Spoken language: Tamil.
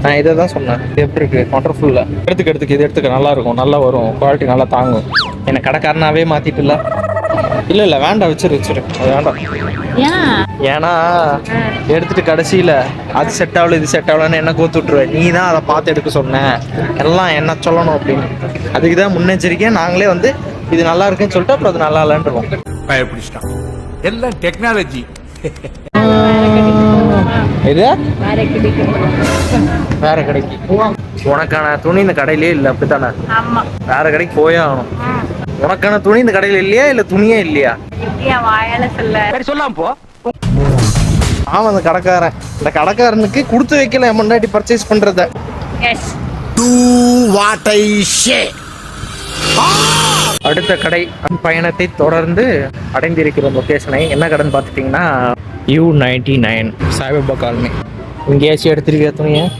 நான் இதை தான் சொன்னேன். இது எப்படி இருக்கு? ஒண்டர்ஃபுல்லா. எடுத்துக்க இது எடுத்துக்க, நல்லா இருக்கும், நல்லா வரும், குவாலிட்டி நல்லா தாங்கும். என்னை கடைக்காரனாவே மாத்திட்டுல. இல்ல வேண்டாம், வச்சிரு அது வேண்டாம். ஏன்னா எடுத்துட்டு கடைசியில அது செட் ஆகல இது செட் ஆகலன்னு என்ன கோத்து விட்டுருவேன். நீ தான் அதை பார்த்து எடுக்க சொன்ன, எல்லாம் என்ன சொல்லணும் அப்படின்னு. அதுக்குதான் முன்னெச்சரிக்கையா நாங்களே வந்து இது நல்லா இருக்குன்னு சொல்லிட்டு அப்புறம் அது நல்லா இல்லைன்றோம். எல்லாம் டெக்னாலஜி. இது வேற கடைக்கு. உனக்கான துணி இந்த கடையிலே இல்லை, அப்படித்தானே? வேற கடைக்கு போயே ஆகணும். உனக்கான துணி இந்த கடையில இல்லையா, இல்ல துணியே இல்லையா? சொல்லாம் போ. ஆமா, அந்த கடைக்காரன், இந்த கடைக்காரனுக்கு கொடுத்து வைக்கல என் முன்னாடி பர்ச்சேஸ் பண்றத. அடுத்த கடை பயணத்தை தொடர்ந்து அடைந்திருக்கிற லொகேஷனை என்ன கடைன்னு பார்த்துட்டீங்கன்னா U99 சாய்பாபா காலனி. இங்கேயாச்சும் எடுத்திருக்கிற துணியை